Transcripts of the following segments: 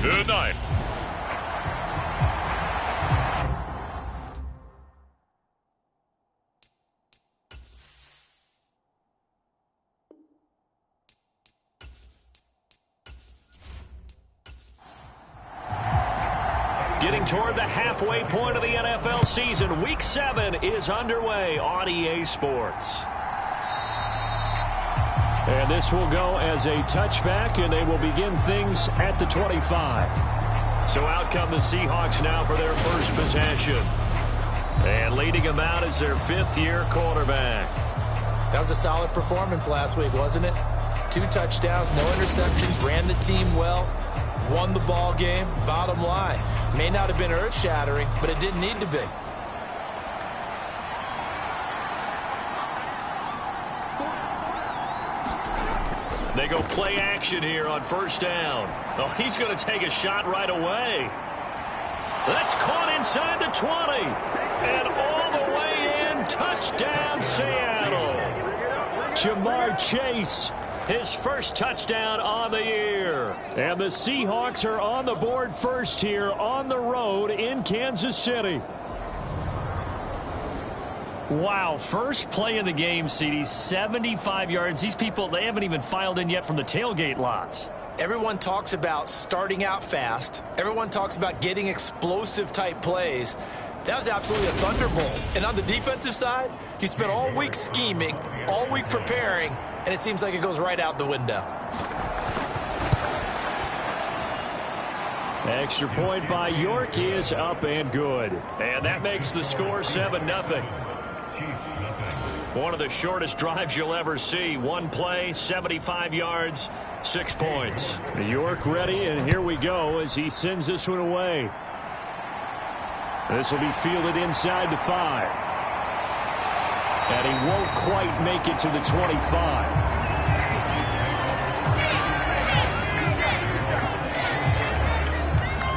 Good night. Getting toward the halfway point of the NFL season, Week 7 is underway on EA Sports. And this will go as a touchback, and they will begin things at the 25. So out come the Seahawks now for their first possession. And leading them out is their fifth-year quarterback. That was a solid performance last week, wasn't it? 2 touchdowns, no interceptions, ran the team well, won the ball game. Bottom line, may not have been earth-shattering, but it didn't need to be. They go play action here on first down. Oh, he's going to take a shot right away. That's caught inside the 20. And all the way in, touchdown Seattle. Jamar Chase, his first touchdown on the year. And the Seahawks are on the board first here on the road in Kansas City. Wow, first play in the game, CD, 75 yards. These people, they haven't even filed in yet from the tailgate lots. Everyone talks about starting out fast. Everyone talks about getting explosive-type plays. That was absolutely a thunderbolt. And on the defensive side, you spent all week scheming, all week preparing, and it seems like it goes right out the window. Extra point by York is up and good. And that makes the score 7-0. One of the shortest drives you'll ever see. One play, 75 yards, 6 points. York ready, and here we go as he sends this one away. This will be fielded inside the 5. And he won't quite make it to the 25.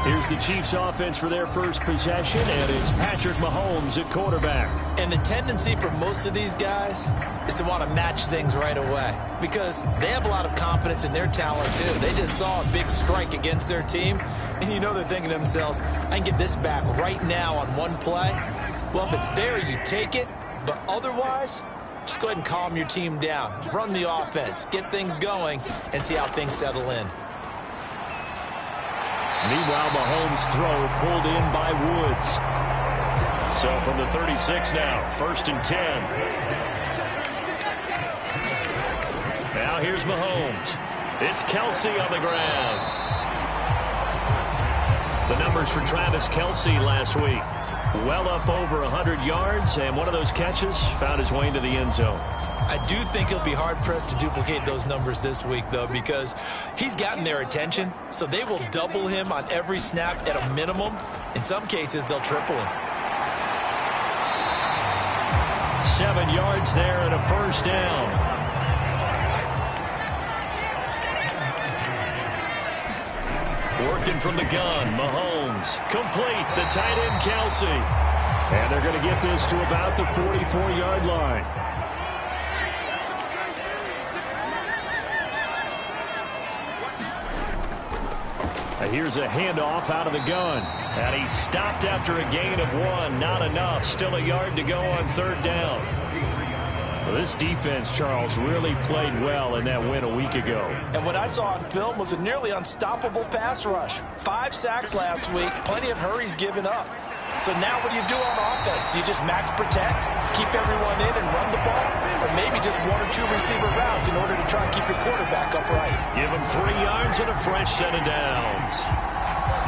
Here's the Chiefs offense for their first possession, and it's Patrick Mahomes at quarterback. And the tendency for most of these guys is to want to match things right away because they have a lot of confidence in their talent, too. They just saw a big strike against their team, and you know they're thinking to themselves, I can get this back right now on one play. Well, if it's there, you take it, but otherwise, just go ahead and calm your team down. Run the offense, get things going, and see how things settle in. Meanwhile, Mahomes' throw pulled in by Woods. So from the 36 now, 1st and 10. Now here's Mahomes. It's Kelce on the ground. The numbers for Travis Kelce last week. Well up over 100 yards, and one of those catches found his way into the end zone. I do think he'll be hard-pressed to duplicate those numbers this week, though, because he's gotten their attention, so they will double him on every snap at a minimum. In some cases, they'll triple him. 7 yards there and a first down. Working from the gun, Mahomes. Complete, the tight end, Kelce. And they're going to get this to about the 44-yard line. Here's a handoff out of the gun. And he stopped after a gain of 1. Not enough. Still a yard to go on 3rd down. Well, this defense, Charles, really played well in that win a week ago. And what I saw on film was a nearly unstoppable pass rush. 5 sacks last week. Plenty of hurries given up. So now what do you do on offense? You just max protect, keep everyone in and run the ball, or maybe just 1 or 2 receiver routes in order to try and keep your quarterback upright. Give him 3 yards and a fresh set of downs.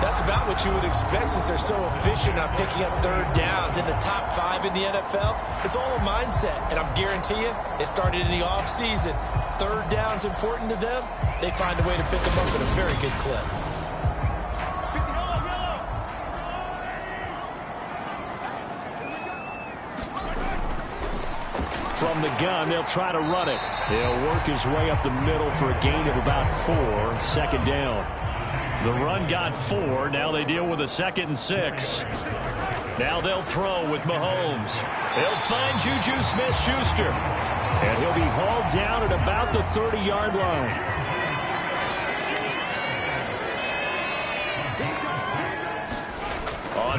That's about what you would expect since they're so efficient on picking up 3rd downs in the top 5 in the NFL. It's all a mindset, and I guarantee you it started in the offseason. 3rd down's important to them. They find a way to pick them up at a very good clip. From the gun, they'll try to run it. He'll work his way up the middle for a gain of about 4. 2nd down. The run got 4. Now they deal with a 2nd and 6. Now they'll throw with Mahomes. They'll find Juju Smith-Schuster. And he'll be hauled down at about the 30-yard line.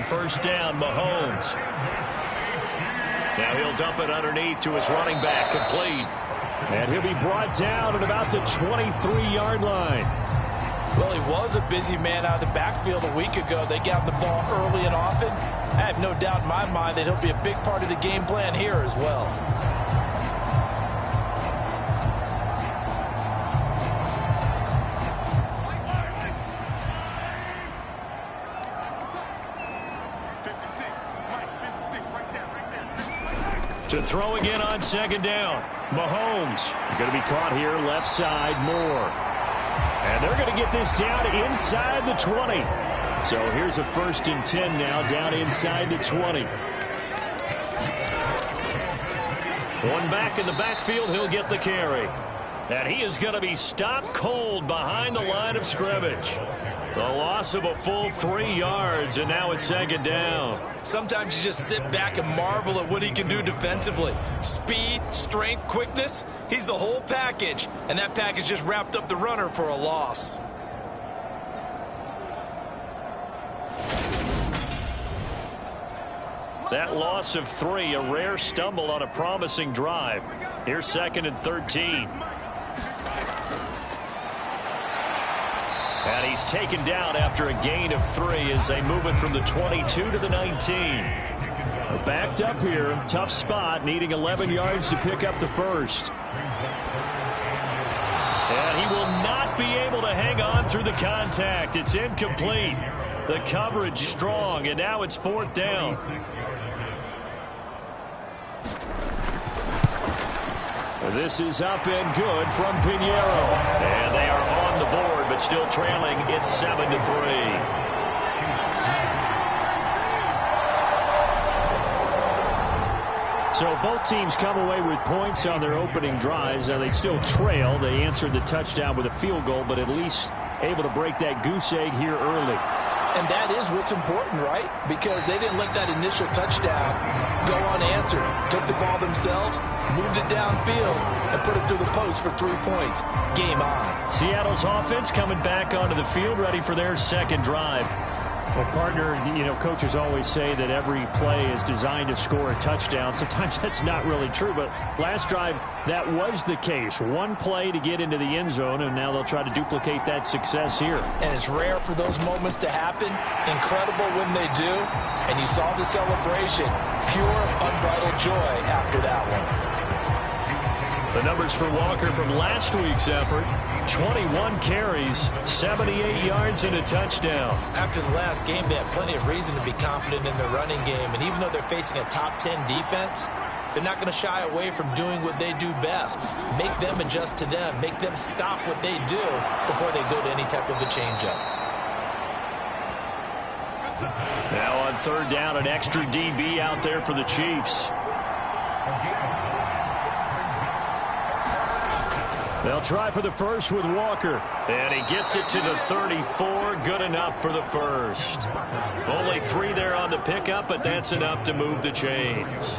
on first down, Mahomes. Now he'll dump it underneath to his running back, complete. And he'll be brought down at about the 23-yard line. Well, he was a busy man out of the backfield a week ago. They got the ball early and often. I have no doubt in my mind that he'll be a big part of the game plan here as well. To throw again on second down. Mahomes. Going to be caught here left side, Moore. And they're going to get this down inside the 20. So here's a 1st and 10 now down inside the 20. One back in the backfield, he'll get the carry. And he is going to be stopped cold behind the line of scrimmage. The loss of a full 3 yards, and now it's second down. Sometimes you just sit back and marvel at what he can do defensively. Speed, strength, quickness, he's the whole package. And that package just wrapped up the runner for a loss. That loss of 3, a rare stumble on a promising drive. Here's 2nd and 13. And he's taken down after a gain of 3 as they move it from the 22 to the 19. Backed up here, tough spot, needing 11 yards to pick up the first. And he will not be able to hang on through the contact. It's incomplete. The coverage strong, and now it's 4th down. This is up and good from Pinheiro. And they are on the board, but still trailing. It's 7-3. So both teams come away with points on their opening drives. Now they still trail. They answered the touchdown with a field goal, but at least able to break that goose egg here early. And that is what's important, right? Because they didn't let that initial touchdown go unanswered. Took the ball themselves, moved it downfield, and put it through the post for 3 points. Game on. Seattle's offense coming back onto the field, ready for their second drive. Well, partner, you know, coaches always say that every play is designed to score a touchdown. Sometimes that's not really true, but last drive, that was the case. One play to get into the end zone, and now they'll try to duplicate that success here. And it's rare for those moments to happen. Incredible when they do. And you saw the celebration. Pure, unbridled joy after that one. The numbers for Walker from last week's effort. 21 carries, 78 yards, and a touchdown. After the last game, they had plenty of reason to be confident in their running game. And even though they're facing a top 10 defense, they're not going to shy away from doing what they do best. Make them adjust to them. Make them stop what they do before they go to any type of a changeup. Now on 3rd down, an extra DB out there for the Chiefs. They'll try for the first with Walker. And he gets it to the 34. Good enough for the first. Only 3 there on the pickup, but that's enough to move the chains.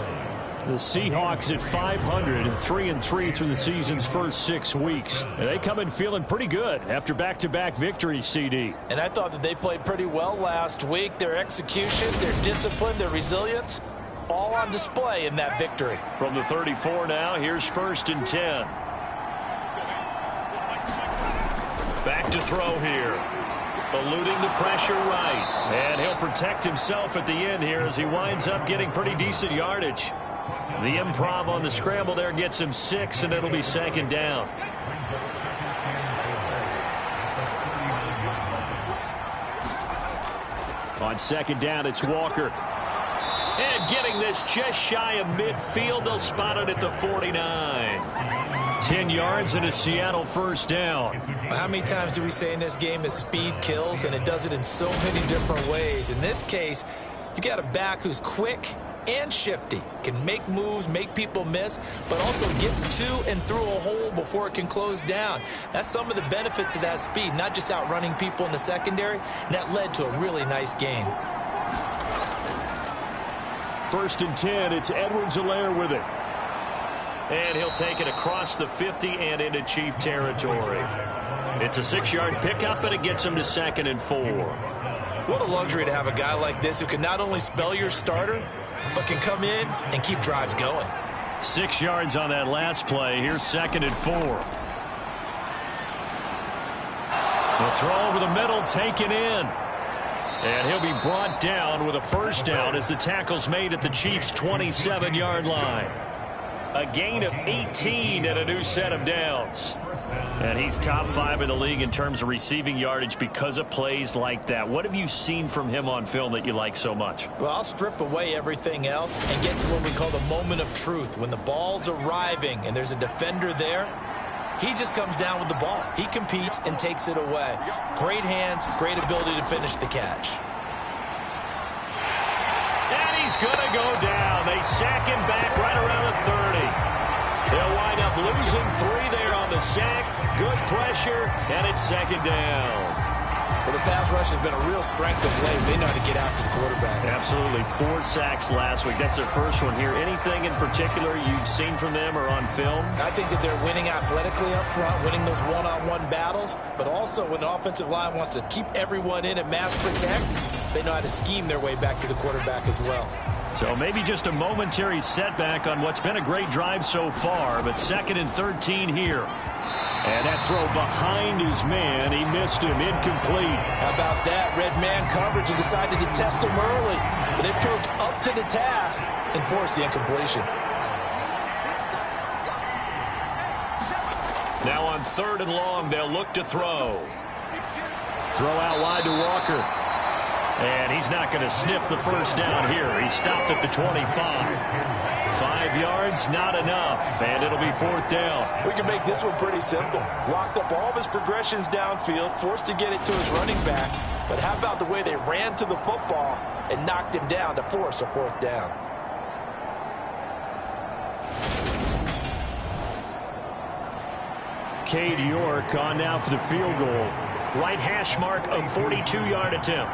The Seahawks at 500, 3-3 through the season's first 6 weeks. And they come in feeling pretty good after back-to-back victories, CD. And I thought that they played pretty well last week. Their execution, their discipline, their resilience, all on display in that victory. From the 34 now, here's 1st and 10. Back to throw here. Eluding the pressure right. And he'll protect himself at the end here as he winds up getting pretty decent yardage. The improv on the scramble there gets him 6, and it'll be 2nd down. On 2nd down, it's Walker. And getting this just shy of midfield, they'll spot it at the 49. 10 yards and a Seattle 1st down. How many times do we say in this game that speed kills, and it does it in so many different ways? In this case, you got a back who's quick and shifty, can make moves, make people miss, but also gets to and through a hole before it can close down. That's some of the benefits of that speed, not just outrunning people in the secondary, and that led to a really nice game. 1st and 10, it's Edwards-Helaire with it. And he'll take it across the 50 and into Chief territory. It's a 6-yard pickup, and it gets him to 2nd and 4. What a luxury to have a guy like this who can not only spell your starter, but can come in and keep drives going. 6 yards on that last play. Here's 2nd and 4. The throw over the middle, taken in. And he'll be brought down with a first down as the tackle's made at the Chiefs' 27-yard line. A gain of 18 and a new set of downs. And he's top 5 in the league in terms of receiving yardage because of plays like that. What have you seen from him on film that you like so much? Well, I'll strip away everything else and get to what we call the moment of truth. When the ball's arriving and there's a defender there, he just comes down with the ball. He competes and takes it away. Great hands, great ability to finish the catch. And he's going to go down. They sack him back right around the 30. They'll wind up losing 3 there on the sack. Good pressure, and it's 2nd down. Well, the pass rush has been a real strength of late. They know how to get after the quarterback. Absolutely. 4 sacks last week. That's their first one here. Anything in particular you've seen from them or on film? I think that they're winning athletically up front, winning those one-on-one battles, but also when the offensive line wants to keep everyone in and mass protect, they know how to scheme their way back to the quarterback as well. So maybe just a momentary setback on what's been a great drive so far, but 2nd and 13 here. And that throw behind his man, he missed him, incomplete. How about that? Red man coverage and decided to test him early. But they proved up to the task and forced the incompletion. Now on 3rd and long, they'll look to throw. Throw out wide to Walker. And he's not going to sniff the first down here. He stopped at the 25. 5 yards, not enough. And it'll be 4th down. We can make this one pretty simple. Locked up all of his progressions downfield, forced to get it to his running back. But how about the way they ran to the football and knocked him down to force a 4th down? Cade York on now for the field goal. Right hash mark of 42-yard attempt.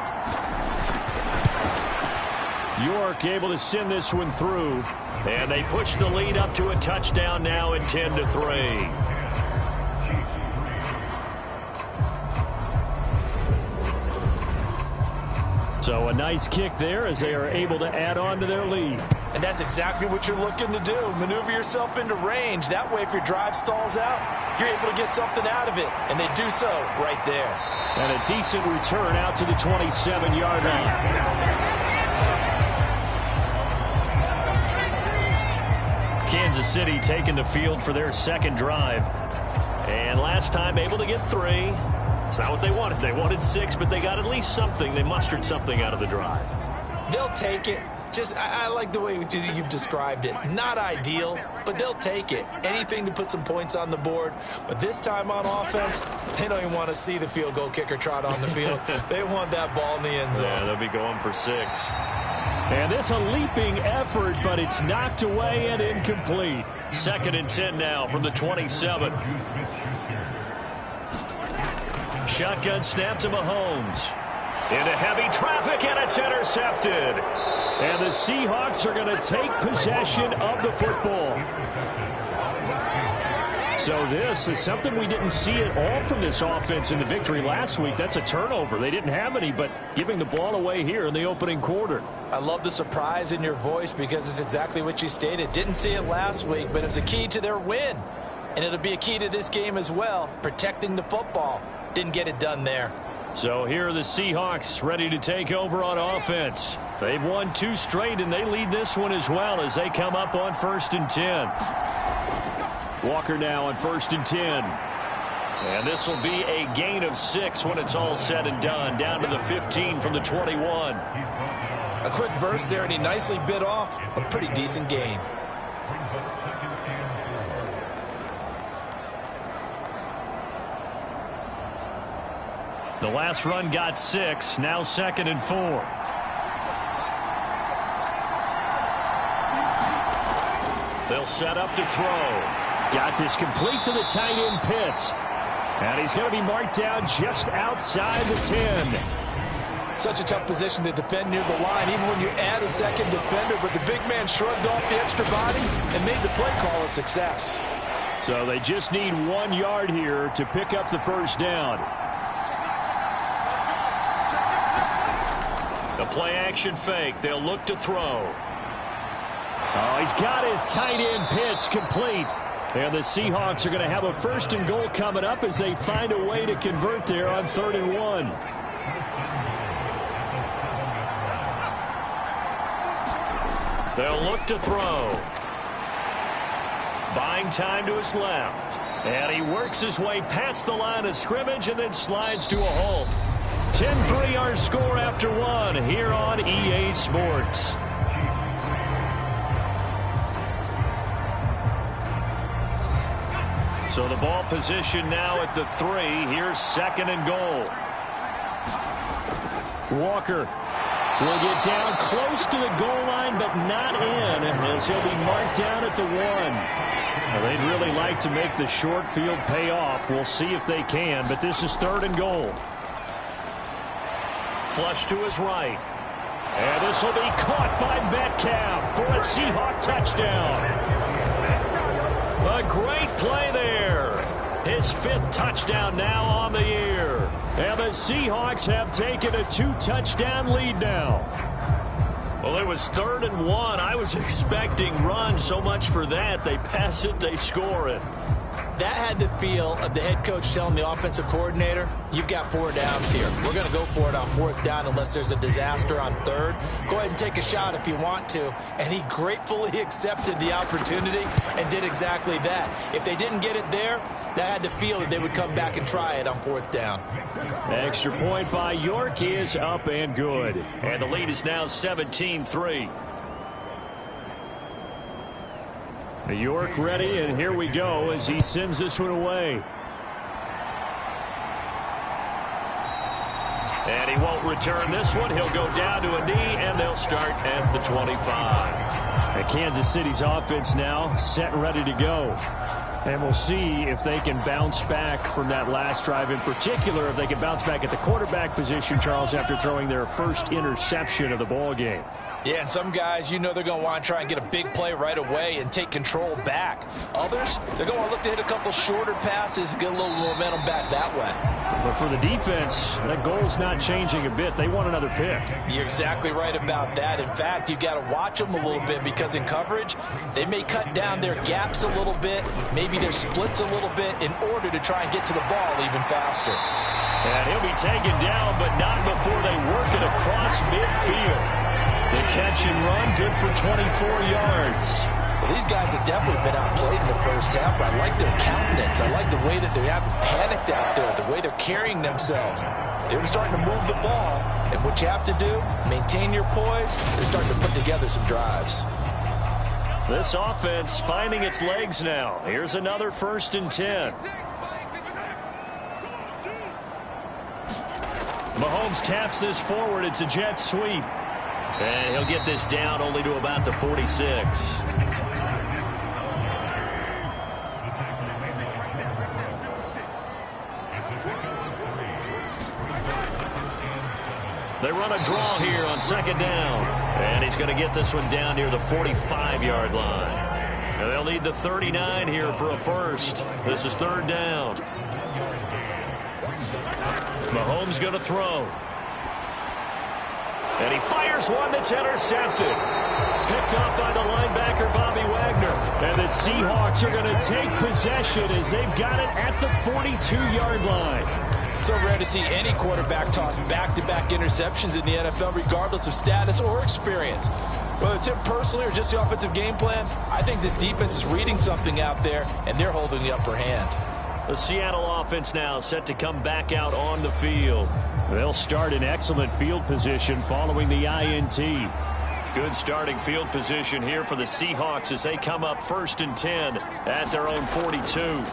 York able to send this one through. And they push the lead up to a touchdown now at 10-3. So a nice kick there as they are able to add on to their lead. And that's exactly what you're looking to do. Maneuver yourself into range. That way, if your drive stalls out, you're able to get something out of it. And they do so right there. And a decent return out to the 27-yard line. Kansas City taking the field for their 2nd drive. And last time able to get 3. It's not what they wanted. They wanted 6, but they got at least something. They mustered something out of the drive. They'll take it. I like the way you've described it. Not ideal, but they'll take it. Anything to put some points on the board. But this time on offense, they don't even want to see the field goal kicker trot on the field. They want that ball in the end zone. Yeah, they'll be going for 6. And this a leaping effort, but it's knocked away and incomplete. 2nd and 10 now from the 27. Shotgun snap to Mahomes. Into heavy traffic, and it's intercepted. And the Seahawks are going to take possession of the football. So this is something we didn't see at all from this offense in the victory last week. That's a turnover. They didn't have any, but giving the ball away here in the opening quarter. I love the surprise in your voice because it's exactly what you stated. Didn't see it last week, but it's a key to their win. And it'll be a key to this game as well, protecting the football. Didn't get it done there. So here are the Seahawks ready to take over on offense. They've won 2 straight, and they lead this one as well as they come up on 1st and 10. Walker now on 1st and 10. And this will be a gain of 6 when it's all said and done. Down to the 15 from the 21. A quick burst there, and he nicely bit off a pretty decent gain. The last run got 6. Now 2nd and 4. They'll set up to throw. Got this complete to the tight end Pitts. And he's going to be marked down just outside the 10. Such a tough position to defend near the line, even when you add a second defender. But the big man shrugged off the extra body and made the play call a success. So they just need 1 yard here to pick up the first down. The play action fake. They'll look to throw. Oh, he's got his tight end pitch complete. And the Seahawks are going to have a 1st and goal coming up as they find a way to convert there on 3rd and 1. They'll look to throw. Buying time to his left. And he works his way past the line of scrimmage and then slides to a halt. 10-3 our score after 1 here on EA Sports. So the ball position now at the 3. Here's 2nd and goal. Walker will get down close to the goal line, but not in, as he'll be marked down at the 1. Well, they'd really like to make the short field pay off. We'll see if they can, but this is 3rd and goal. Flush to his right. And this will be caught by Metcalf for a Seahawk touchdown. A great play there. His 5th touchdown now on the year. And the Seahawks have taken a 2-touchdown lead now. Well, it was 3rd and 1. I was expecting run. So much for that. They pass it, they score it. That had the feel of the head coach telling the offensive coordinator, you've got 4 downs here. We're going to go for it on 4th down unless there's a disaster on 3rd. Go ahead and take a shot if you want to. And he gratefully accepted the opportunity and did exactly that. If they didn't get it there, that had the feel that they would come back and try it on 4th down. Extra point by York is up and good. And the lead is now 17-3. York ready, and here we go as he sends this one away. And he won't return this one. He'll go down to a knee, and they'll start at the 25. And Kansas City's offense now set and ready to go. And we'll see if they can bounce back from that last drive. In particular, if they can bounce back at the quarterback position, Charles, after throwing their first interception of the ball game. Yeah, and some guys, you know they're going to want to try and get a big play right away and take control back. Others, they're going to want to look to hit a couple shorter passes and get a little momentum back that way. But for the defense, that goal's not changing a bit. They want another pick. You're exactly right about that. In fact, you've got to watch them a little bit because in coverage, they may cut down their gaps a little bit, maybe their splits a little bit in order to try and get to the ball even faster. And he'll be taken down, but not before they work it across midfield. The catch and run, good for 24 yards. Well, these guys have definitely been outplayed in the first half. I like their countenance. I like the way that they haven't panicked out there, the way they're carrying themselves. They're starting to move the ball, and what you have to do, maintain your poise, and start to put together some drives. This offense finding its legs now. Here's another 1st and 10. Mahomes taps this forward. It's a jet sweep. And he'll get this down only to about the 46. They run a draw here on 2nd down. And he's going to get this one down near the 45-yard line. And they'll need the 39 here for a first. This is 3rd down. Mahomes going to throw. And he fires one that's intercepted. Picked up by the linebacker, Bobby Wagner. And the Seahawks are going to take possession as they've got it at the 42-yard line. So rare to see any quarterback toss back-to-back interceptions in the NFL, regardless of status or experience. Whether it's him personally or just the offensive game plan, I think this defense is reading something out there, and they're holding the upper hand. The Seattle offense now set to come back out on the field. They'll start in excellent field position following the INT. Good starting field position here for the Seahawks as they come up 1st and 10 at their own 42.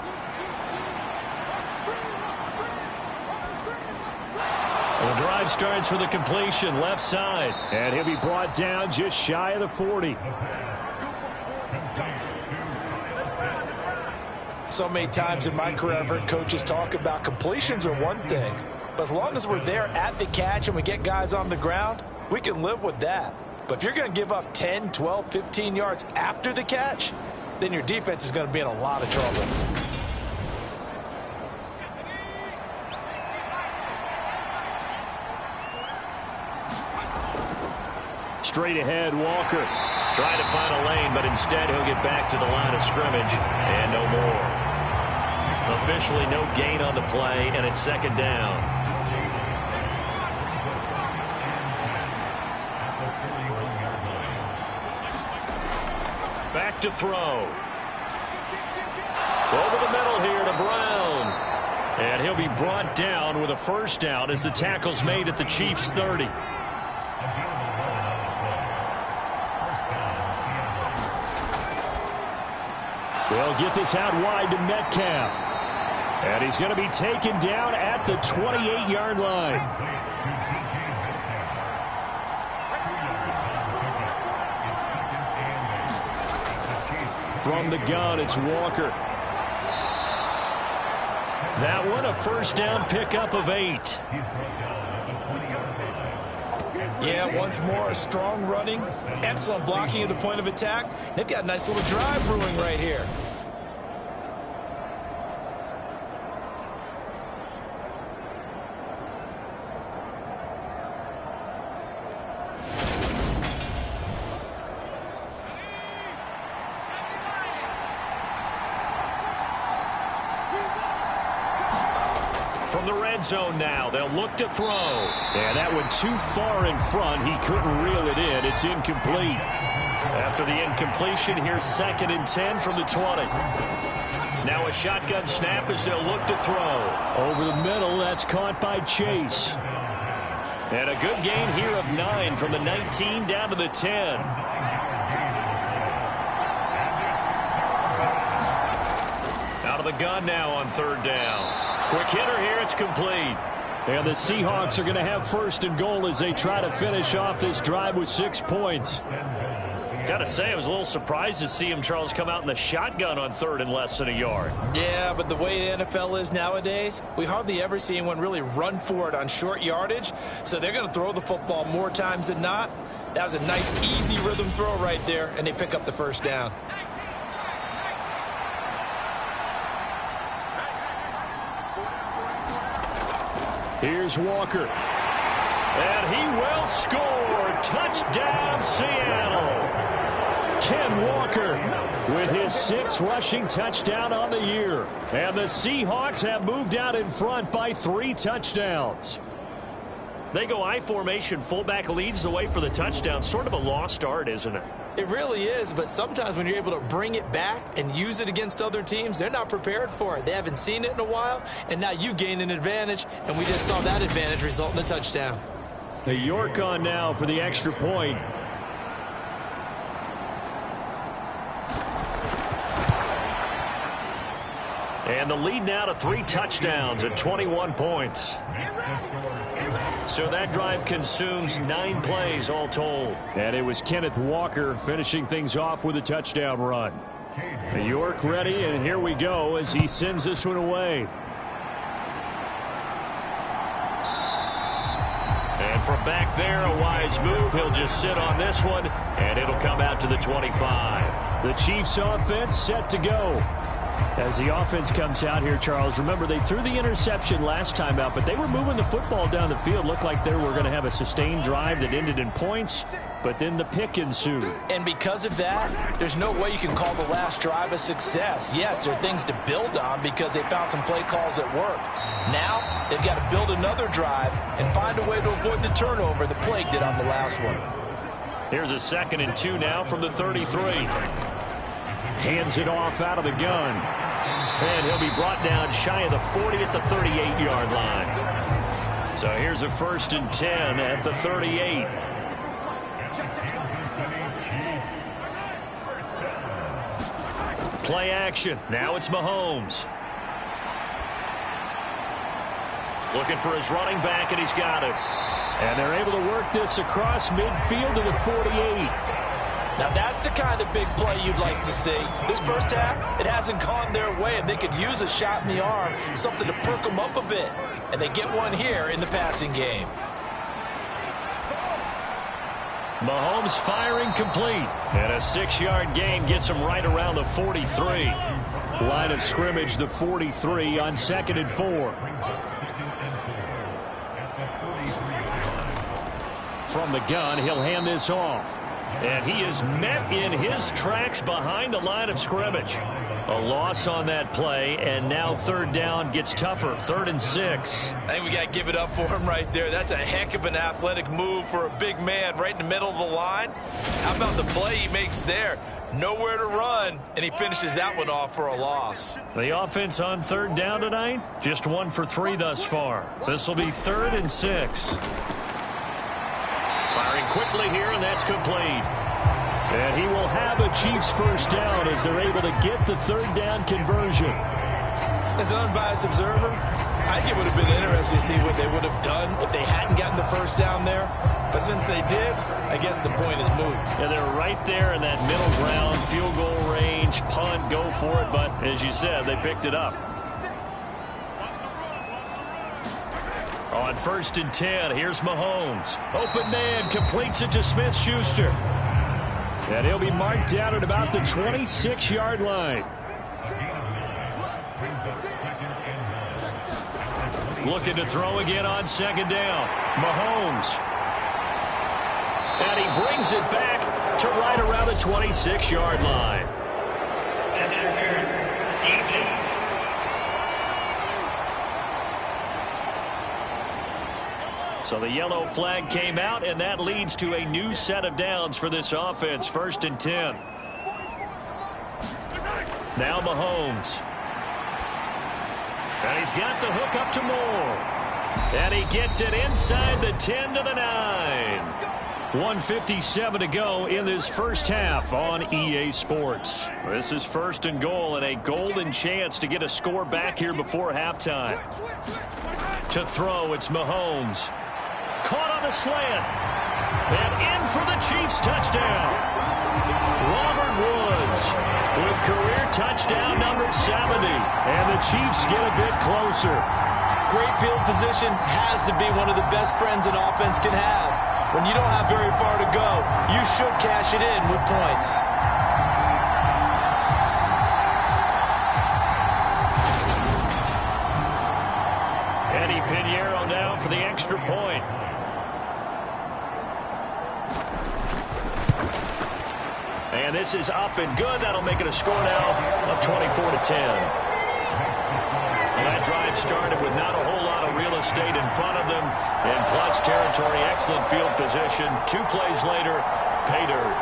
The drive starts with a completion left side. And he'll be brought down just shy of the 40. So many times in my career, I've heard coaches talk about completions are one thing. But as long as we're there at the catch and we get guys on the ground, we can live with that. But if you're going to give up 10, 12, 15 yards after the catch, then your defense is going to be in a lot of trouble. straight ahead, Walker. Trying to find a lane, but instead he'll get back to the line of scrimmage and no more. Officially no gain on the play, and it's second down. Back to throw. Over the middle here to Brown. And he'll be brought down with a first down as the tackle's made at the Chiefs' 30. They'll get this out wide to Metcalf. And he's going to be taken down at the 28-yard line. From the gun, it's Walker. That one, a first down pickup of 8. Yeah, once more, strong running, excellent blocking at the point of attack. They've got a nice little drive brewing right here. From the red zone now, they'll look to throw. And that one too far in front. He couldn't reel it in. It's incomplete. After the incompletion, here's 2nd and 10 from the 20. Now a shotgun snap as they'll look to throw. Over the middle, that's caught by Chase. And a good gain here of 9 from the 19 down to the 10. Out of the gun now on 3rd down. Quick hitter here, it's complete. And the Seahawks are going to have 1st and goal as they try to finish off this drive with 6 points. Got to say, I was a little surprised to see him, Charles, come out in the shotgun on 3rd and less than a yard. Yeah, but the way the NFL is nowadays, we hardly ever see anyone really run for it on short yardage. So they're going to throw the football more times than not. That was a nice, easy rhythm throw right there, and they pick up the first down. Here's Walker. And he will score. Touchdown, Seattle. Ken Walker with his 6th rushing touchdown on the year. And the Seahawks have moved out in front by 3 touchdowns. They go I formation. Fullback leads the way for the touchdown. Sort of a lost art, isn't it? It really is, but sometimes when you're able to bring it back and use it against other teams, they're not prepared for it. They haven't seen it in a while, and now you gain an advantage, and we just saw that advantage result in a touchdown. The York on now for the extra point. And the lead now to 3 touchdowns at 21 points. So that drive consumes 9 plays all told. And it was Kenneth Walker finishing things off with a touchdown run. The York ready, and here we go as he sends this one away. And from back there, a wise move. He'll just sit on this one, and it'll come out to the 25. The Chiefs offense set to go. As the offense comes out here, Charles, remember they threw the interception last time out, but they were moving the football down the field. Looked like they were going to have a sustained drive that ended in points, but then the pick ensued. And because of that, there's no way you can call the last drive a success. Yes, there are things to build on because they found some play calls that work. Now, they've got to build another drive and find a way to avoid the turnover the Plague did on the last one. Here's a 2nd and 2 now from the 33. Hands it off out of the gun. And he'll be brought down shy of the 40 at the 38-yard line. So here's a 1st and 10 at the 38. Play action. Now it's Mahomes. Looking for his running back, and he's got it. And they're able to work this across midfield to the 48. Now, that's the kind of big play you'd like to see. This first half, it hasn't gone their way, and they could use a shot in the arm, something to perk them up a bit. And they get one here in the passing game. Mahomes firing complete. And a 6-yard gain gets him right around the 43. Line of scrimmage, the 43 on 2nd and 4. from the gun. He'll hand this off. And he is met in his tracks behind the line of scrimmage. A loss on that play, and now third down gets tougher. 3rd and 6. I think we got to give it up for him right there. That's a heck of an athletic move for a big man right in the middle of the line. How about the play he makes there? Nowhere to run, and he finishes that one off for a loss. The offense on third down tonight, just 1 for 3 thus far. This will be 3rd and 6. Firing quickly here, and that's complete. And he will have a Chiefs first down as they're able to get the third down conversion. As an unbiased observer, I think it would have been interesting to see what they would have done if they hadn't gotten the first down there. But since they did, I guess the point is moot. Yeah, they're right there in that middle ground, field goal range, punt, go for it. But as you said, they picked it up. On 1st and 10, here's Mahomes. Open man, completes it to Smith-Schuster. And he'll be marked down at about the 26-yard line. Looking to throw again on 2nd down. Mahomes. And he brings it back to right around the 26-yard line. So the yellow flag came out, and that leads to a new set of downs for this offense. 1st and 10. Now Mahomes. And he's got the hook up to Moore. And he gets it inside the 10 to the 9. 1:57 to go in this first half on EA Sports. This is 1st and goal and a golden chance to get a score back here before halftime. To throw, it's Mahomes. Caught on the slant. And in for the Chiefs touchdown. Robert Woods with career touchdown number 70. And the Chiefs get a bit closer. Great field position has to be one of the best friends an offense can have. When you don't have very far to go, you should cash it in with points. Eddie Pinheiro now for the extra point. And this is up and good. That'll make it a score now of 24-10. And that drive started with not a whole lot of real estate in front of them. In plus territory, excellent field position. 2 plays later, pay dirt.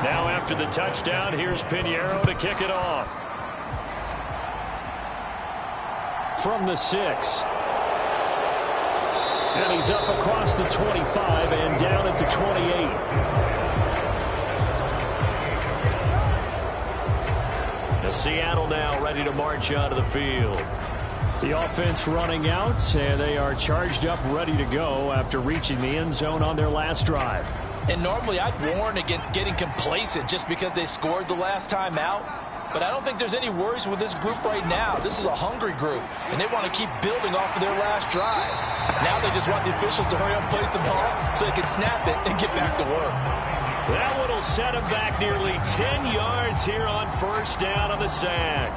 Now after the touchdown, here's Pinheiro to kick it off. From the 6. And he's up across the 25 and down at the 28. Seattle now ready to march onto the field. The offense running out, and they are charged up, ready to go after reaching the end zone on their last drive. And normally I'd warn against getting complacent just because they scored the last time out. But I don't think there's any worries with this group right now. This is a hungry group, and they want to keep building off of their last drive. Now they just want the officials to hurry up and place the ball so they can snap it and get back to work. That one will set him back nearly 10 yards here on 1st down on the sack.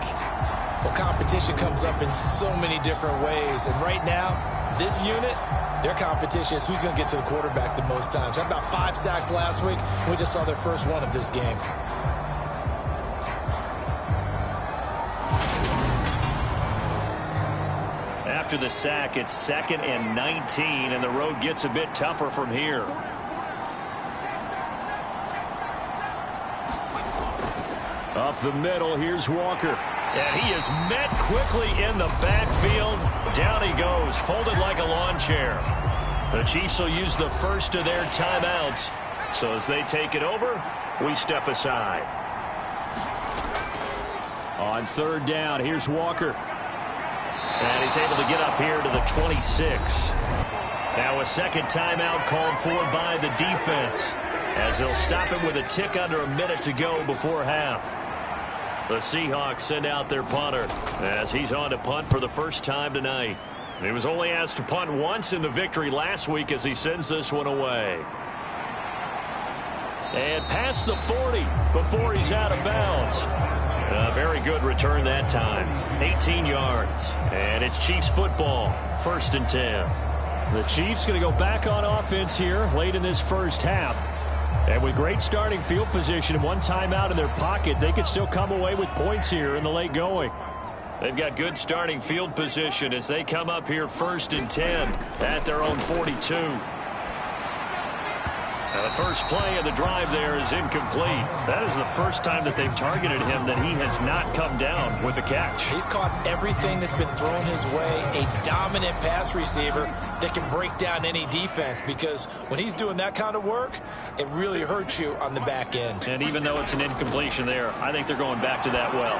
Well, competition comes up in so many different ways. And right now, this unit, their competition is who's going to get to the quarterback the most times. Had about 5 sacks last week. We just saw their first one of this game. After the sack, it's 2nd and 19, and the road gets a bit tougher from here. Up the middle, here's Walker. And he is met quickly in the backfield. Down he goes, folded like a lawn chair. The Chiefs will use the first of their timeouts. So as they take it over, we step aside. On 3rd down, here's Walker. And he's able to get up here to the 26. Now a second timeout called for by the defense, as they'll stop him with a tick under a minute to go before half. The Seahawks send out their punter as he's on to punt for the first time tonight. He was only asked to punt once in the victory last week as he sends this one away. And past the 40 before he's out of bounds. A very good return that time. 18 yards. And it's Chiefs football. 1st and 10. The Chiefs going to go back on offense here late in this first half. And with great starting field position and one timeout in their pocket, they could still come away with points here in the late going. They've got good starting field position as they come up here 1st and 10 at their own 42. Now the first play of the drive there is incomplete. That is the first time that they've targeted him that he has not come down with a catch. He's caught everything that's been thrown his way. A dominant pass receiver that can break down any defense, because when he's doing that kind of work, it really hurts you on the back end. And even though it's an incompletion there, I think they're going back to that well.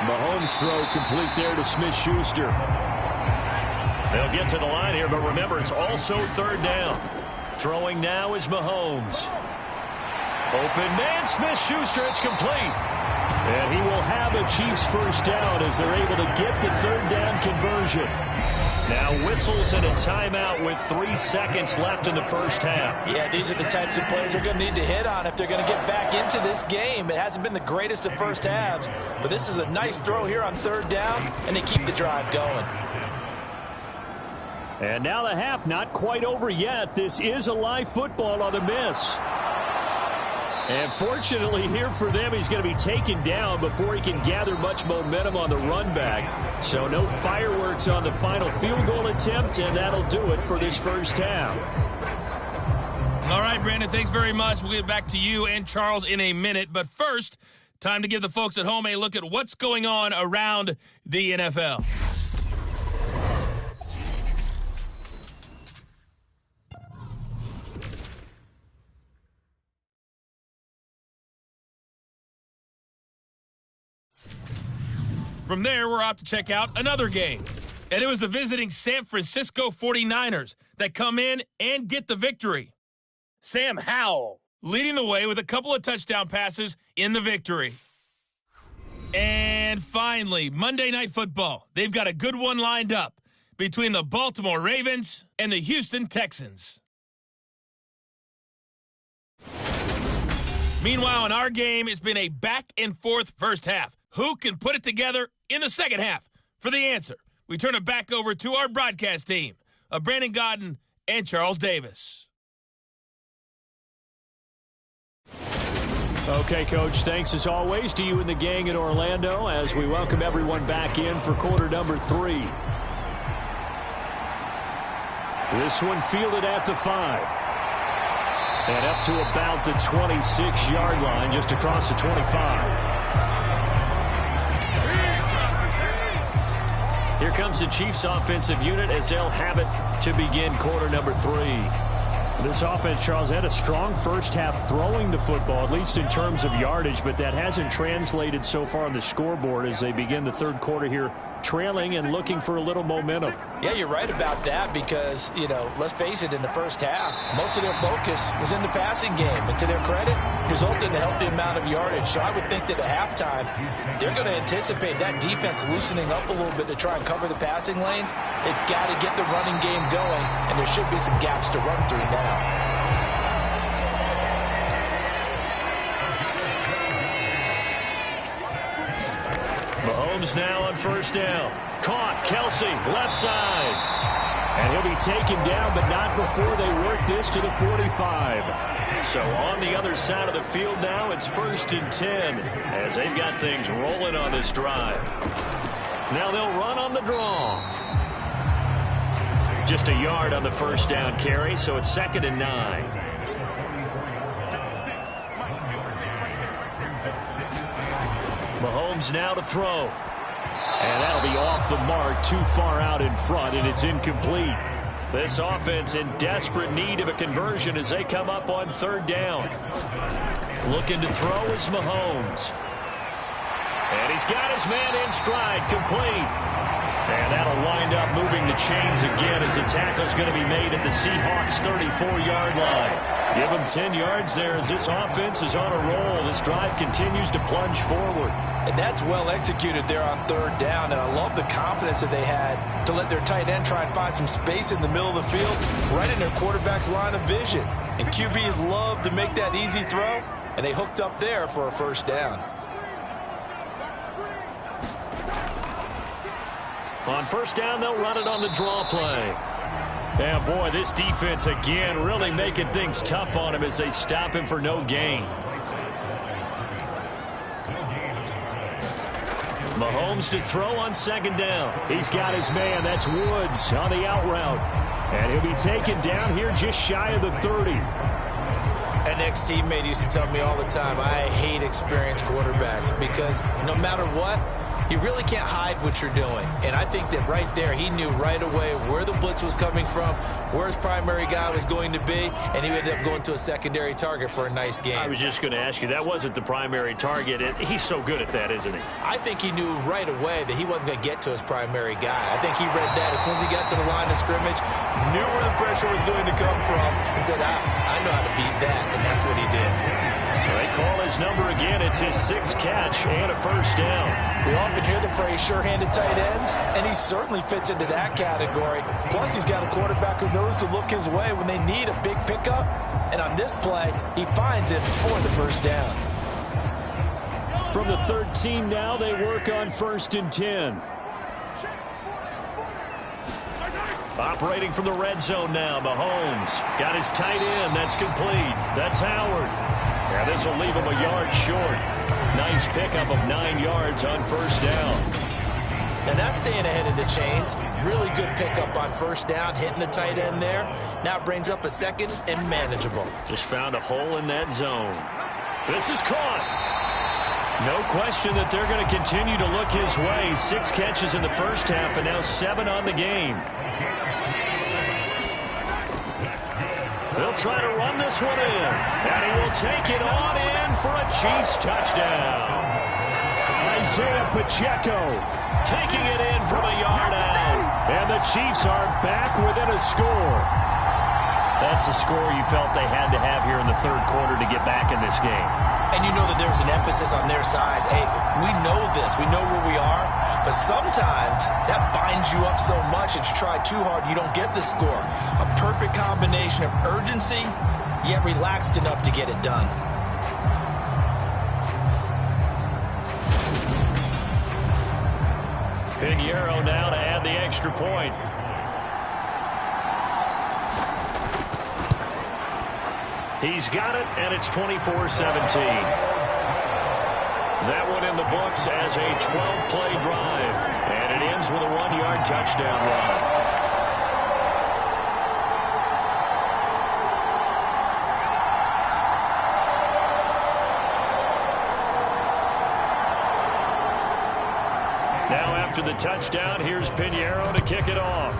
Mahomes' throw complete there to Smith-Schuster. They'll get to the line here, but remember, it's also 3rd down. Throwing now is Mahomes. Open man, Smith-Schuster, it's complete. And he will have a Chiefs first down as they're able to get the 3rd down conversion. Now whistles and a timeout with 3 seconds left in the first half. Yeah, these are the types of plays they're going to need to hit on if they're going to get back into this game. It hasn't been the greatest of first halves, but this is a nice throw here on 3rd down, and they keep the drive going. And now the half not quite over yet. This is a live football on the miss. And fortunately here for them, he's going to be taken down before he can gather much momentum on the run back. So no fireworks on the final field goal attempt, and that'll do it for this first half. All right, Brandon, thanks very much. We'll get back to you and Charles in a minute. But first, time to give the folks at home a look at what's going on around the NFL. From there, we're off to check out another game. And it was the visiting San Francisco 49ers that come in and get the victory. Sam Howell leading the way with a couple of touchdown passes in the victory. And finally, Monday Night Football. They've got a good one lined up between the Baltimore Ravens and the Houston Texans. Meanwhile, in our game, it's been a back-and-forth first half. Who can put it together in the second half? For the answer, we turn it back over to our broadcast team of Brandon Godden and Charles Davis. Okay, Coach, thanks as always to you and the gang in Orlando as we welcome everyone back in for quarter number 3. This one fielded at the 5. And up to about the 26-yard line, just across the 25. Here comes the Chiefs offensive unit as they'll have it to begin quarter number 3. This offense, Charles, had a strong first half throwing the football, at least in terms of yardage, but that hasn't translated so far on the scoreboard as they begin the third quarter here, trailing and looking for a little momentum. Yeah, you're right about that because, let's face it, in the first half, most of their focus was in the passing game. And to their credit, resulted in a healthy amount of yardage. So I would think that at halftime, they're going to anticipate that defense loosening up a little bit to try and cover the passing lanes. They've got to get the running game going, and there should be some gaps to run through now. Mahomes now on first down. Caught, Kelsey, left side. And he'll be taken down, but not before they work this to the 45. So on the other side of the field now, it's 1st and 10 as they've got things rolling on this drive. Now they'll run on the draw. Just a yard on the first down carry, so it's 2nd and 9. Mahomes now to throw. And that'll be off the mark, too far out in front, and it's incomplete. This offense in desperate need of a conversion as they come up on 3rd down. Looking to throw is Mahomes. And he's got his man in stride, complete. And that'll wind up moving the chains again as the tackle's going to be made at the Seahawks' 34-yard line. Give them 10 yards there as this offense is on a roll. This drive continues to plunge forward. And that's well executed there on 3rd down. And I love the confidence that they had to let their tight end try and find some space in the middle of the field, right in their quarterback's line of vision. And QBs love to make that easy throw, and they hooked up there for a first down. On first down, they'll run it on the draw play. And boy, this defense again really making things tough on him as they stop him for no gain. Mahomes to throw on second down. He's got his man. That's Woods on the out route. And he'll be taken down here just shy of the 30. An ex-teammate used to tell me all the time, I hate experienced quarterbacks because no matter what, you really can't hide what you're doing. And I think that right there, he knew right away where the blitz was coming from, where his primary guy was going to be, and he ended up going to a secondary target for a nice game. I was just going to ask you, that wasn't the primary target. He's so good at that, isn't he? I think he knew right away that he wasn't going to get to his primary guy. I think he read that as soon as he got to the line of scrimmage, knew where the pressure was going to come from, and said, I know how to beat that, and that's what he did. So they call his number again. It's his 6th catch and a first down. We often hear the phrase sure-handed tight ends, and he certainly fits into that category. Plus, he's got a quarterback who knows to look his way when they need a big pickup. And on this play, he finds it for the first down. From the 13 now, they work on 1st and 10. Operating from the red zone now, Mahomes. Got his tight end. That's complete. That's Howard. Yeah, this will leave him a yard short. Nice pickup of 9 yards on first down. And that's staying ahead of the chains. Really good pickup on first down, hitting the tight end there. Now brings up a second and manageable. Just found a hole in that zone. This is caught. No question that they're going to continue to look his way. 6 catches in the first half and now 7 on the game. They'll try to run this one in. And he will take it on in for a Chiefs touchdown. Isaiah Pacheco taking it in from a yard out. And the Chiefs are back within a score. That's a score you felt they had to have here in the third quarter to get back in this game. And you know that there's an emphasis on their side. Hey, we know this. We know where we are. But sometimes that binds you up so much that you try too hard, you don't get the score. A perfect combination of urgency, yet relaxed enough to get it done. Pinheiro now to add the extra point. He's got it, and it's 24-17. That one in the books as a 12-play drive. And it ends with a 1-yard touchdown run. Now after the touchdown, here's Pinheiro to kick it off.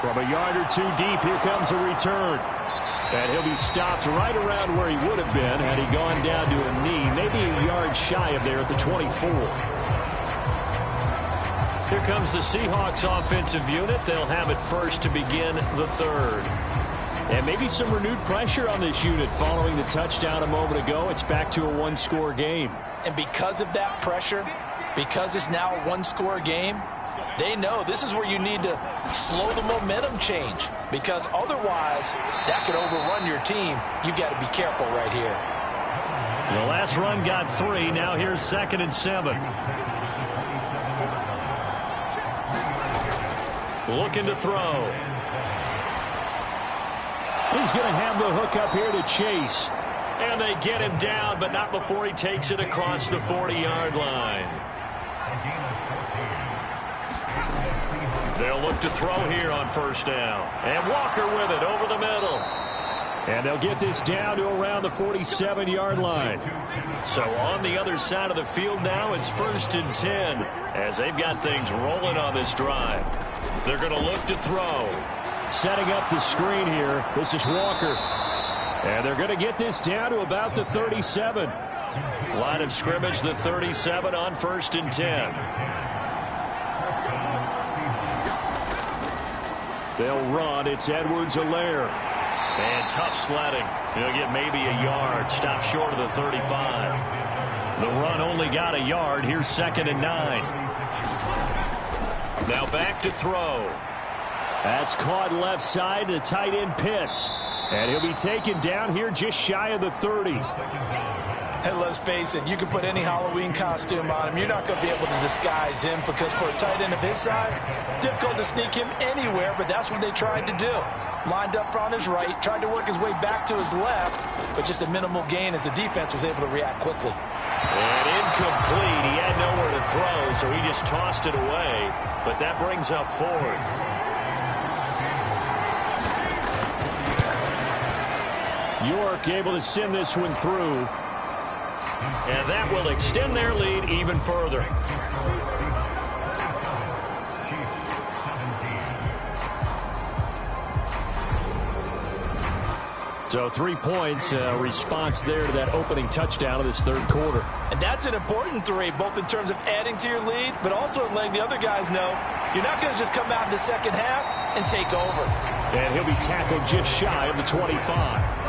From a yard or 2 deep, here comes a return. And he'll be stopped right around where he would have been had he gone down to a knee, maybe a yard shy of there at the 24. Here comes the Seahawks offensive unit. They'll have it first to begin the third. And maybe some renewed pressure on this unit following the touchdown a moment ago. It's back to a 1-score game. And because of that pressure, because it's now a 1-score game, they know this is where you need to slow the momentum change, because otherwise that could overrun your team. You've got to be careful right here. The last run got 3. Now here's 2nd and 7. Looking to throw. He's going to have the hook up here to Chase. And they get him down, but not before he takes it across the 40-yard line. They'll look to throw here on first down. And Walker with it over the middle. And they'll get this down to around the 47-yard line. So on the other side of the field now, it's 1st and 10 as they've got things rolling on this drive. They're going to look to throw. Setting up the screen here. This is Walker. And they're going to get this down to about the 37. Line of scrimmage, the 37 on 1st and 10. They'll run. It's Edwards-Helaire. And tough sledding. He'll get maybe a yard. Stop short of the 35. The run only got a yard. Here's 2nd and 9. Now back to throw. That's caught left side. The tight end Pitts. And he'll be taken down here just shy of the 30. And let's face it, you can put any Halloween costume on him. You're not going to be able to disguise him because for a tight end of his size, difficult to sneak him anywhere, but that's what they tried to do. Lined up on his right, tried to work his way back to his left, but just a minimal gain as the defense was able to react quickly. And incomplete. He had nowhere to throw, so he just tossed it away. But that brings up fourth. York able to send this one through. And that will extend their lead even further. So 3 points, response there to that opening touchdown of this third quarter. And that's an important three, both in terms of adding to your lead, but also in letting the other guys know you're not going to just come out in the second half and take over. And he'll be tackled just shy of the 25.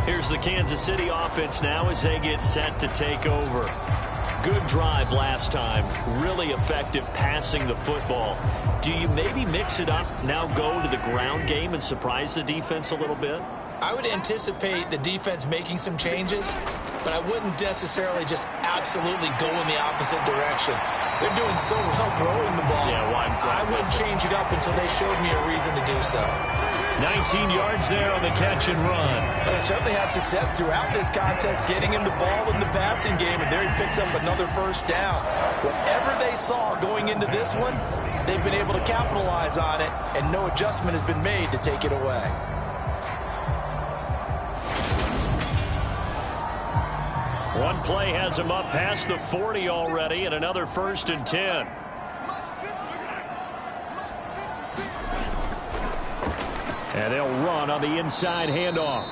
Here's the Kansas City offense now as they get set to take over. Good drive last time. Really effective passing the football. Do you maybe mix it up, now go to the ground game and surprise the defense a little bit? I would anticipate the defense making some changes, but I wouldn't necessarily just absolutely go in the opposite direction. They're doing so well throwing the ball. Yeah, I wouldn't change it up until they showed me a reason to do so. 19 yards there on the catch and run. But they certainly had success throughout this contest getting him the ball in the passing game, and there he picks up another first down. Whatever they saw going into this one, they've been able to capitalize on it, and no adjustment has been made to take it away. One play has him up past the 40 already, and another 1st and 10. And they'll run on the inside handoff.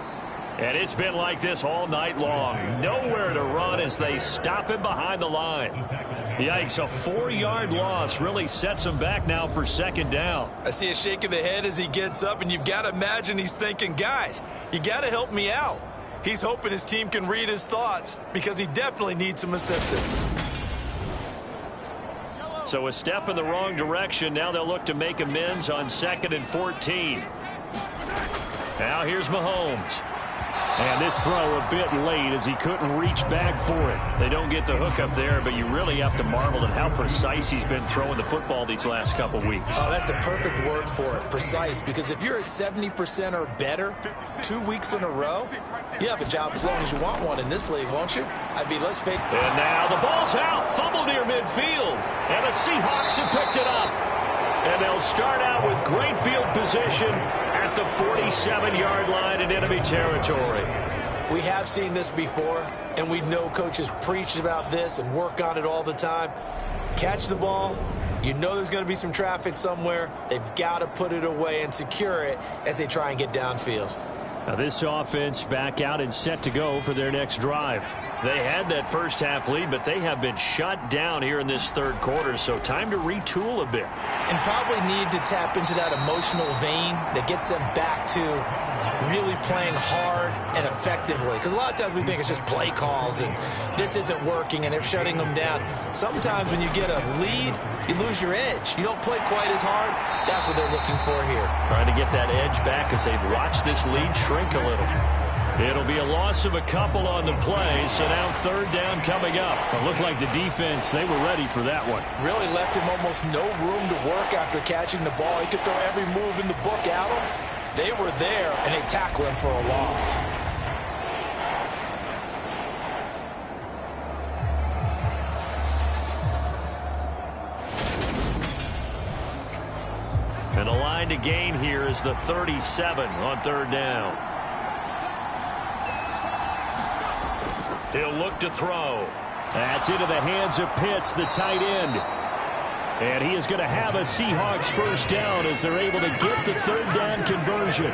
And it's been like this all night long. Nowhere to run as they stop him behind the line. Yikes, a 4-yard loss really sets him back now for 2nd down. I see a shake of the head as he gets up, and you've got to imagine he's thinking, guys, you got to help me out. He's hoping his team can read his thoughts because he definitely needs some assistance. So a step in the wrong direction. Now they'll look to make amends on 2nd and 14. Now here's Mahomes. And this throw a bit late as he couldn't reach back for it. They don't get the hook up there, but you really have to marvel at how precise he's been throwing the football these last couple weeks. Oh, that's a perfect word for it, precise, because if you're at 70% or better 2 weeks in a row, you have a job as long as you want one in this league, won't you? Let's face it. And now the ball's out, fumble near midfield, and the Seahawks have picked it up. And they'll start out with great field position at the 47-yard line in enemy territory. We have seen this before, and we know coaches preach about this and work on it all the time. Catch the ball. You know there's going to be some traffic somewhere. They've got to put it away and secure it as they try and get downfield. Now this offense back out and set to go for their next drive. They had that first half lead, but they have been shut down here in this third quarter, so time to retool a bit. And probably need to tap into that emotional vein that gets them back to really playing hard and effectively. Because a lot of times we think it's just play calls and this isn't working and they're shutting them down. Sometimes when you get a lead, you lose your edge. You don't play quite as hard. That's what they're looking for here. Trying to get that edge back as they've watched this lead shrink a little. It'll be a loss of a couple on the play, so now 3rd down coming up. It looked like the defense, they were ready for that one. Really left him almost no room to work after catching the ball. He could throw every move in the book at him. They were there, and they tackled him for a loss. And the line to gain here is the 37 on 3rd down. He'll look to throw. That's into the hands of Pitts, the tight end. And he is going to have a Seahawks 1st down as they're able to get the 3rd down conversion.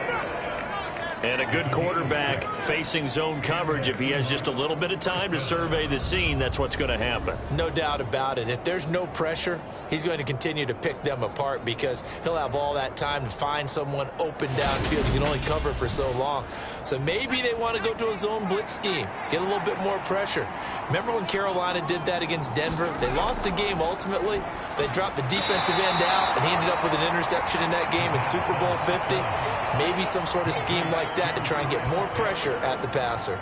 And a good quarterback facing zone coverage. If he has just a little bit of time to survey the scene, that's what's going to happen. No doubt about it. If there's no pressure, he's going to continue to pick them apart because he'll have all that time to find someone open downfield. You can only cover for so long. So maybe they want to go to a zone blitz scheme, get a little bit more pressure. Remember when Carolina did that against Denver? They lost the game ultimately. They dropped the defensive end out, and he ended up with an interception in that game in Super Bowl 50. Maybe some sort of scheme like like that to try and get more pressure at the passer.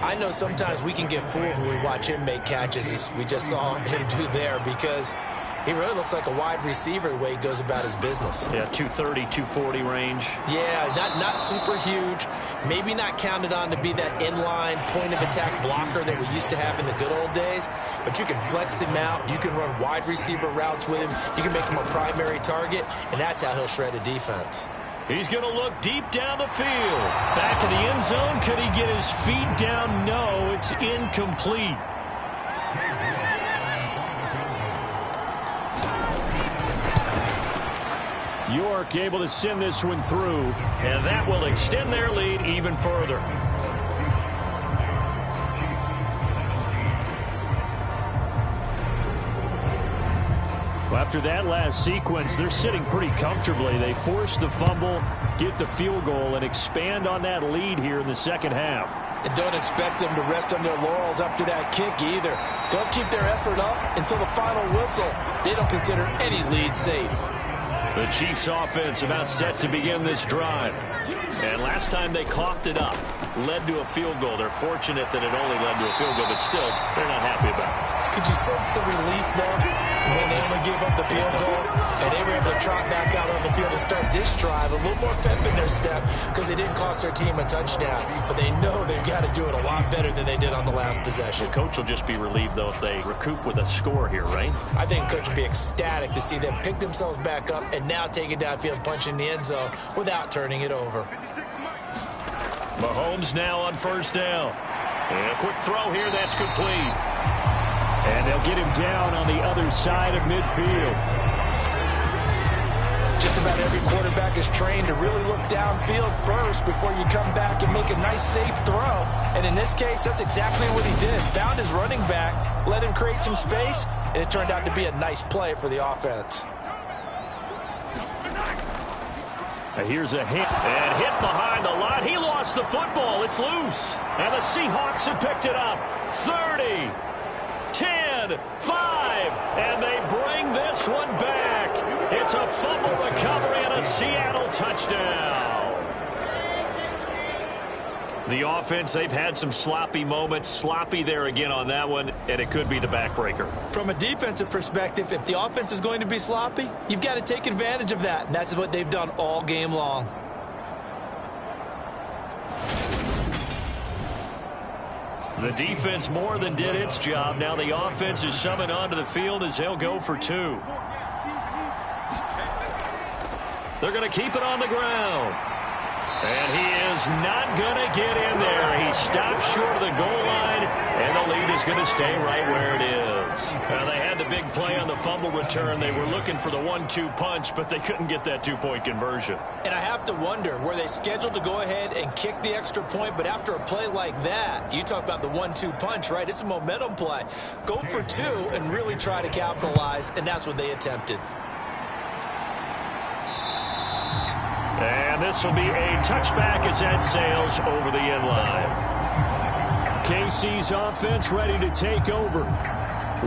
I know sometimes we can get fooled when we watch him make catches, as we just saw him do there, because he really looks like a wide receiver the way he goes about his business. Yeah, 230, 240 range. Yeah, not super huge. Maybe not counted on to be that inline point-of-attack blocker that we used to have in the good old days. But you can flex him out. You can run wide receiver routes with him. You can make him a primary target, and that's how he'll shred a defense. He's going to look deep down the field. Back in the end zone. Could he get his feet down? No, it's incomplete. York able to send this one through, and that will extend their lead even further. After that last sequence, they're sitting pretty comfortably. They force the fumble, get the field goal, and expand on that lead here in the second half. And don't expect them to rest on their laurels after that kick either. They'll keep their effort up until the final whistle. They don't consider any lead safe. The Chiefs offense about set to begin this drive. And last time they coughed it up, led to a field goal. They're fortunate that it only led to a field goal, but still, they're not happy about it. Could you sense the relief, though, when they only gave up the field goal and they were able to trot back out on the field and start this drive? A little more pep in their step because they didn't cost their team a touchdown. But they know they've got to do it a lot better than they did on the last possession. The coach will just be relieved, though, if they recoup with a score here, right? I think the coach will be ecstatic to see them pick themselves back up and now take it downfield and punch in the end zone without turning it over. Mahomes now on first down. And a quick throw here, that's complete. And they'll get him down on the other side of midfield. Just about every quarterback is trained to really look downfield first before you come back and make a nice, safe throw. And in this case, that's exactly what he did. Found his running back, let him create some space, and it turned out to be a nice play for the offense. Here's a hit. And hit behind the line. He lost the football. It's loose. And the Seahawks have picked it up. 30, 10, 5. And they bring this one back. It's a fumble recovery and a Seattle touchdown. The offense, they've had some sloppy moments. Sloppy there again on that one, and it could be the backbreaker. From a defensive perspective, if the offense is going to be sloppy, you've got to take advantage of that, and that's what they've done all game long. The defense more than did its job. Now the offense is summoned onto the field as they'll go for two. They're going to keep it on the ground. And he is not going to get in there. He stops short of the goal line, and the lead is going to stay right where it is. Now, they had the big play on the fumble return. They were looking for the 1-2 punch, but they couldn't get that two-point conversion. And I have to wonder, were they scheduled to go ahead and kick the extra point, but after a play like that, you talk about the 1-2 punch, right? It's a momentum play. Go for two and really try to capitalize, and that's what they attempted. And this will be a touchback as that sails over the end line. KC's offense ready to take over.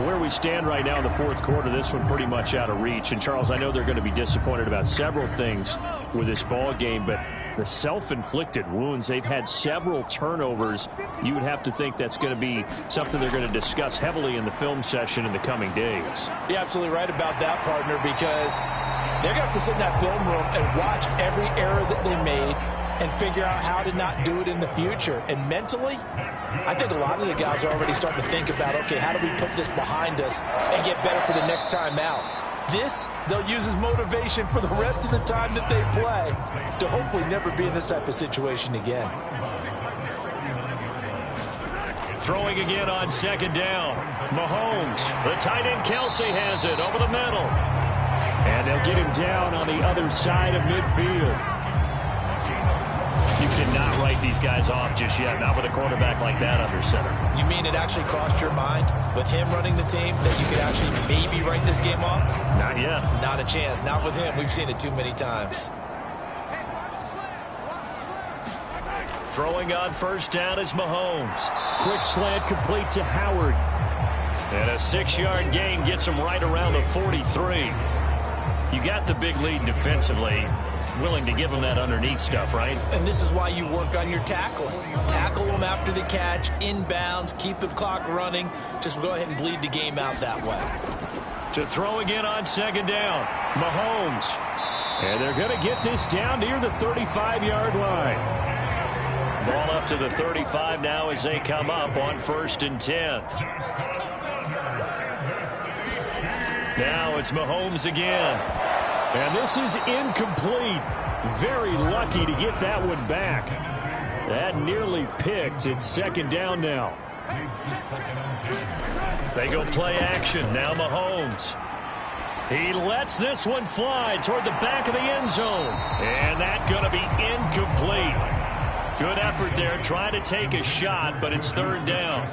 Where we stand right now in the fourth quarter, this one pretty much out of reach. And, Charles, I know they're going to be disappointed about several things with this ball game, but the self-inflicted wounds, they've had several turnovers. You would have to think that's going to be something they're going to discuss heavily in the film session in the coming days. You're absolutely right about that, partner, because they're going to have to sit in that film room and watch every error that they made and figure out how to not do it in the future. And mentally, I think a lot of the guys are already starting to think about, okay, how do we put this behind us and get better for the next time out? This, they'll use as motivation for the rest of the time that they play to hopefully never be in this type of situation again. Throwing again on second down. Mahomes, the tight end Kelsey has it over the middle. And they'll get him down on the other side of midfield. You cannot write these guys off just yet, not with a quarterback like that under center. You mean it actually crossed your mind with him running the team that you could actually maybe write this game off? Not yet. Not a chance. Not with him. We've seen it too many times. Throwing on first down is Mahomes. Quick slant complete to Howard. And a 6-yard gain gets him right around the 43. You got the big lead defensively. willing to give them that underneath stuff, right? And this is why you work on your tackling. Tackle them after the catch, inbounds, keep the clock running. Just go ahead and bleed the game out that way. To throw again on second down, Mahomes. And they're going to get this down near the 35-yard line. Ball up to the 35 now as they come up on 1st and 10. Now it's Mahomes again. And this is incomplete. Very lucky to get that one back. That nearly picked. It's second down now. They go play action. Now Mahomes. He lets this one fly toward the back of the end zone. And that's going to be incomplete. Good effort there, trying to take a shot, but it's third down.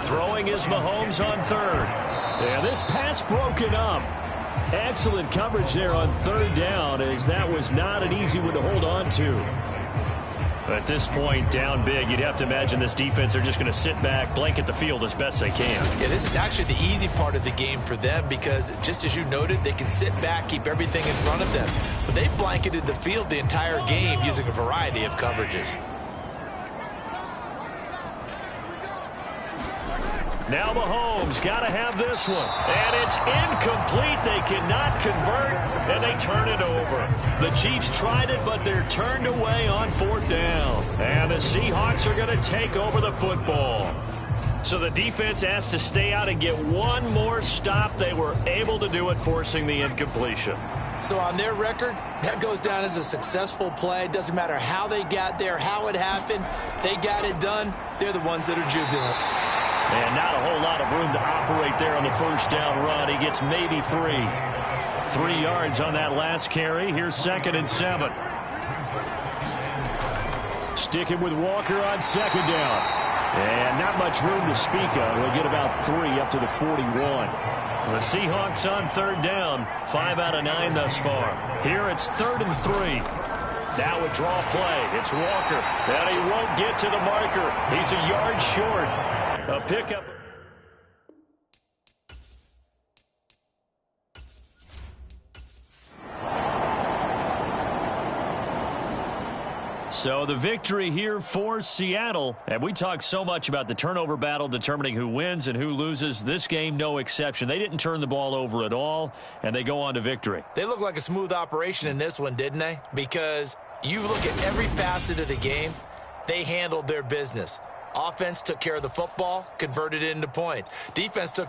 Throwing is Mahomes on third. And this pass broken up. Excellent coverage there on third down, as that was not an easy one to hold on to. At this point, down big, you'd have to imagine this defense are just going to sit back, blanket the field as best they can. Yeah, this is actually the easy part of the game for them because, just as you noted, they can sit back, keep everything in front of them. But they've blanketed the field the entire game using a variety of coverages. Now Mahomes got to have this one. And it's incomplete. They cannot convert, and they turn it over. The Chiefs tried it, but they're turned away on 4th down. And the Seahawks are going to take over the football. So the defense has to stay out and get one more stop. They were able to do it, forcing the incompletion. So on their record, that goes down as a successful play. It doesn't matter how they got there, how it happened. They got it done. They're the ones that are jubilant. And not a whole lot of room to operate there on the first down run. He gets maybe 3. 3 yards on that last carry. Here's 2nd and 7. Sticking with Walker on second down. And not much room to speak of. He'll get about 3 up to the 41. The Seahawks on third down. 5 out of 9 thus far. Here it's 3rd and 3. Now a draw play. It's Walker. And he won't get to the marker. He's a yard short. A pickup. So the victory here for Seattle. And we talked so much about the turnover battle determining who wins and who loses. This game, no exception. They didn't turn the ball over at all, and they go on to victory. They look like a smooth operation in this one, didn't they? Because you look at every facet of the game, they handled their business. Offense took care of the football, converted it into points. Defense took